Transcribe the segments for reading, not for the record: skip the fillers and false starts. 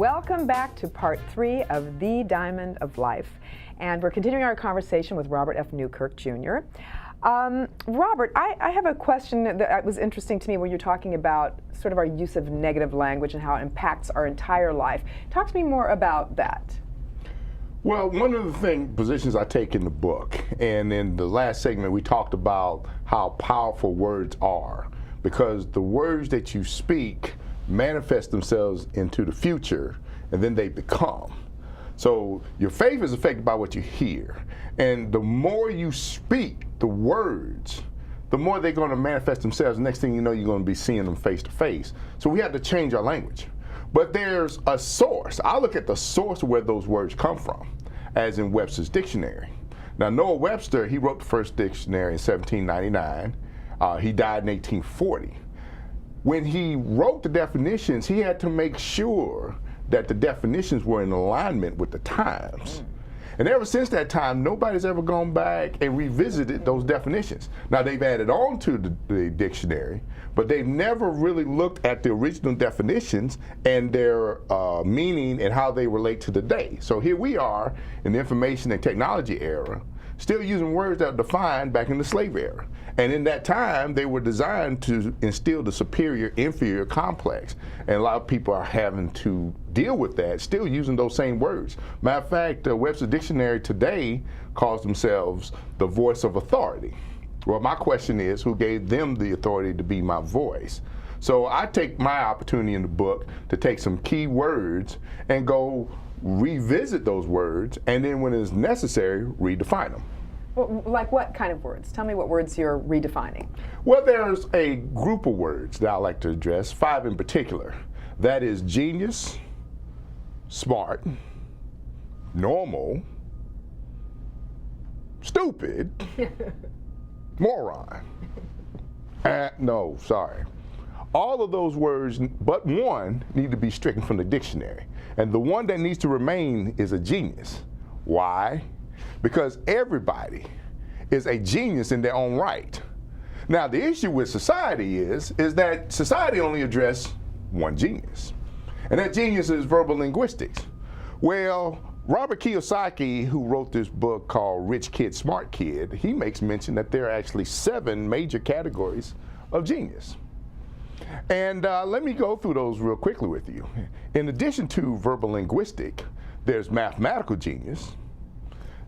Welcome back to part 3 of The Diamond of Life. And we're continuing our conversation with Robert F. Newkirk, Jr. Robert, I have a question that was interesting to me when you're talking about sort of our use of negative language and how it impacts our entire life. Talk to me more about that. Well, one of the positions I take in the book, and in the last segment we talked about how powerful words are, because the words that you speak manifest themselves into the future, and then they become. So your faith is affected by what you hear, and the more you speak the words, the more they're going to manifest themselves. Next thing you know, you're going to be seeing them face to face. So we have to change our language. But there's a source. I look at the source of where those words come from, as in Webster's dictionary. Now, Noah Webster, he wrote the first dictionary in 1799. He died in 1840. When he wrote the definitions, he had to make sure that the definitions were in alignment with the times. And ever since that time, nobody's ever gone back and revisited those definitions. Now, they've added on to the dictionary, but they've never really looked at the original definitions and their meaning and how they relate to today. So here we are in the information and technology era, still using words that were defined back in the slave era. And in that time, they were designed to instill the superior-inferior complex. And a lot of people are having to deal with that, still using those same words. Matter of fact, Webster's Dictionary today calls themselves the voice of authority. Well, my question is, who gave them the authority to be my voice? So I take my opportunity in the book to take some key words and go revisit those words, and then when it's necessary, redefine them. Well, like what kind of words? Tell me what words you're redefining. Well, there's a group of words that I like to address, 5 in particular. That is genius, smart, normal, stupid, moron. No, sorry. All of those words, but one, need to be stricken from the dictionary. And the one that needs to remain is a genius. Why? Because everybody is a genius in their own right. Now, the issue with society is that society only addresses one genius. And that genius is verbal linguistics. Well, Robert Kiyosaki, who wrote this book called Rich Kid, Smart Kid, he makes mention that there are actually 7 major categories of genius. And let me go through those real quickly with you. In addition to verbal linguistic, there's mathematical genius,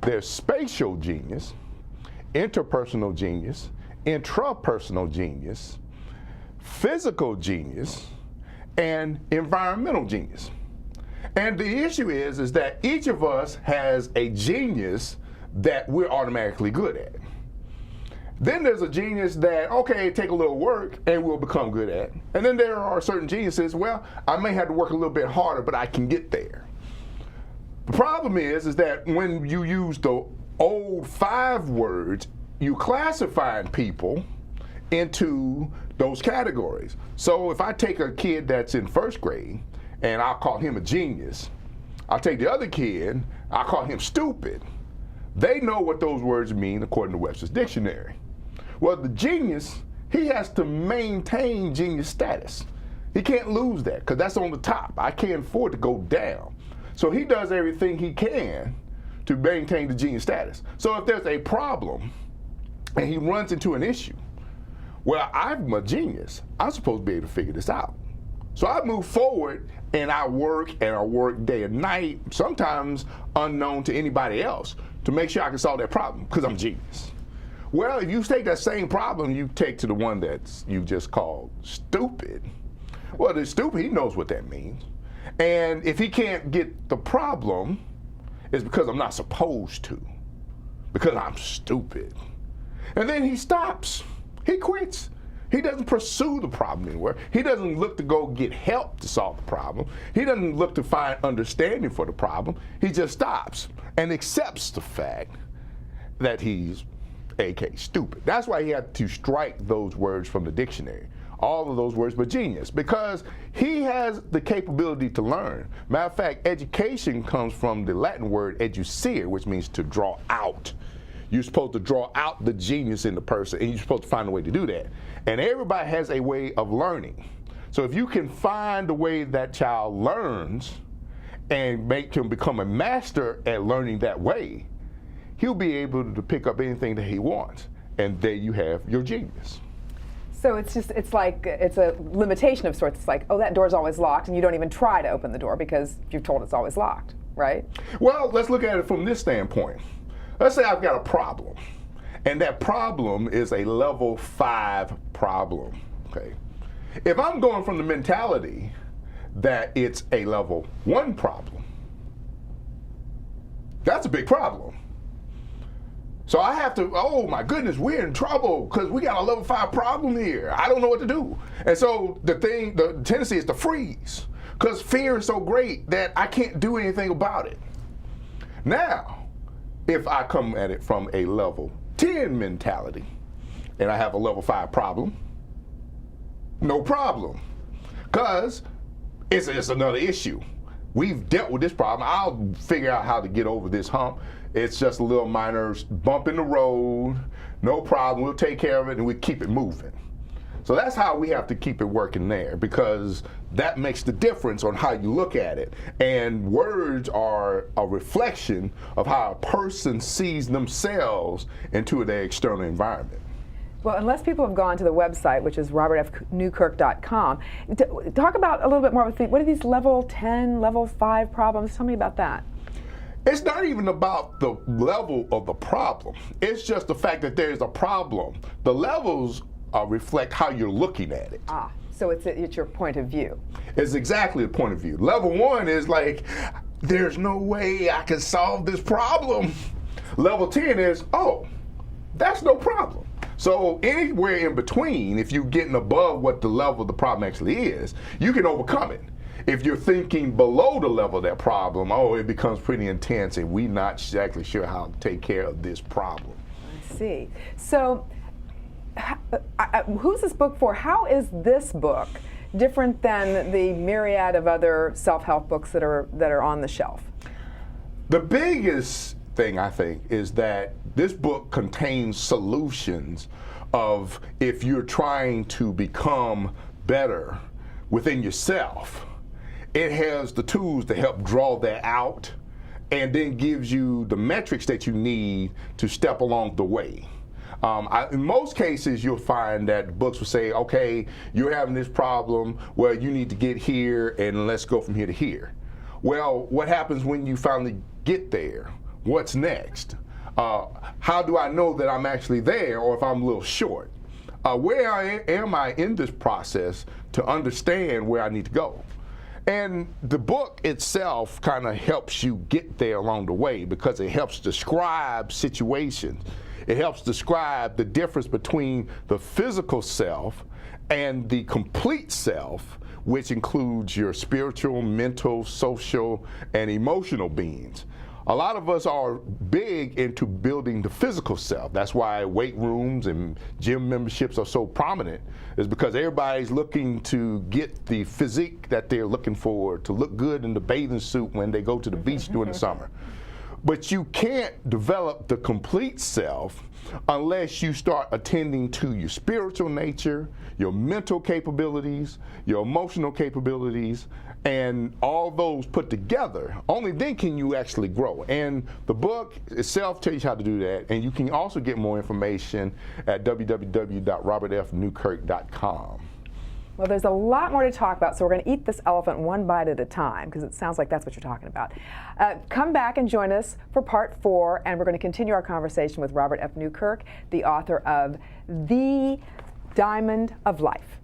there's spatial genius, interpersonal genius, intrapersonal genius, physical genius, and environmental genius. And the issue is that each of us has a genius that we're automatically good at. Then there's a genius that, okay, take a little work and we'll become good at. And then there are certain geniuses, well, I may have to work a little bit harder, but I can get there. The problem is that when you use the old 5 words, you classify people into those categories. So if I take a kid that's in 1st grade and I'll call him a genius, I'll take the other kid, I'll call him stupid. They know what those words mean according to Webster's dictionary. Well, the genius, he has to maintain genius status. He can't lose that because that's on the top. I can't afford to go down. So he does everything he can to maintain the genius status. So if there's a problem and he runs into an issue, well, I'm a genius. I'm supposed to be able to figure this out. So I move forward and I work day and night, sometimes unknown to anybody else, to make sure I can solve that problem because I'm a genius. Well, if you take that same problem, you take to the one that you just called stupid. Well, the stupid, he knows what that means. And if he can't get the problem, it's because I'm not supposed to, because I'm stupid. And then he stops. He quits. He doesn't pursue the problem anywhere. He doesn't look to go get help to solve the problem. He doesn't look to find understanding for the problem. He just stops and accepts the fact that he's AK stupid. That's why he had to strike those words from the dictionary. All of those words but genius, because he has the capability to learn. Matter of fact, education comes from the Latin word educere, which means to draw out. You're supposed to draw out the genius in the person, and you're supposed to find a way to do that. And everybody has a way of learning. So if you can find the way that child learns, and make him become a master at learning that way, he'll be able to pick up anything that he wants. And there you have your genius. So it's a limitation of sorts. It's like, oh, that door's always locked, and you don't even try to open the door because you're told it's always locked, right? Well, let's look at it from this standpoint. Let's say I've got a problem, and that problem is a level 5 problem, okay? If I'm going from the mentality that it's a level 1 problem, that's a big problem. So I have to, oh my goodness, we're in trouble because we got a level 5 problem here. I don't know what to do. And so the tendency is to freeze because fear is so great that I can't do anything about it. Now, if I come at it from a level 10 mentality and I have a level 5 problem, no problem, because it's another issue. We've dealt with this problem. I'll figure out how to get over this hump. It's just a little minor bump in the road, no problem. We'll take care of it and we keep it moving. So that's how we have to keep it working there, because that makes the difference on how you look at it. And words are a reflection of how a person sees themselves into their external environment. Well, unless people have gone to the website, which is robertfnewkirk.com, talk about a little bit more, what are these level 10, level 5 problems? Tell me about that. It's not even about the level of the problem. It's just the fact that there's a problem. The levels reflect how you're looking at it. So it's your point of view. It's exactly the point of view. Level 1 is like, there's no way I can solve this problem. Level 10 is, oh, that's no problem. So anywhere in between, if you're getting above what the level of the problem actually is, you can overcome it. If you're thinking below the level of that problem, oh, it becomes pretty intense and we're not exactly sure how to take care of this problem. I see. So who's this book for? How is this book different than the myriad of other self-help books that are on the shelf? The biggest thing, I think, is that this book contains solutions of if you're trying to become better within yourself. It has the tools to help draw that out and then gives you the metrics that you need to step along the way. In most cases, you'll find that books will say, okay, you're having this problem, well, you need to get here and let's go from here to here. Well, what happens when you finally get there? What's next? How do I know that I'm actually there or if I'm a little short? Where am I in this process to understand where I need to go? And the book itself kind of helps you get there along the way because it helps describe situations. It helps describe the difference between the physical self and the complete self, which includes your spiritual, mental, social, and emotional beings. A lot of us are big into building the physical self. That's why weight rooms and gym memberships are so prominent, is because everybody's looking to get the physique that they're looking for, to look good in the bathing suit when they go to the beach during the summer. But you can't develop the complete self unless you start attending to your spiritual nature, your mental capabilities, your emotional capabilities, and all those put together. Only then can you actually grow. And the book itself tells you how to do that. And you can also get more information at www.robertfnewkirk.com. Well, there's a lot more to talk about, so we're going to eat this elephant one bite at a time, because it sounds like that's what you're talking about. Come back and join us for part 4, and we're going to continue our conversation with Robert F. Newkirk, the author of The Diamond of Life.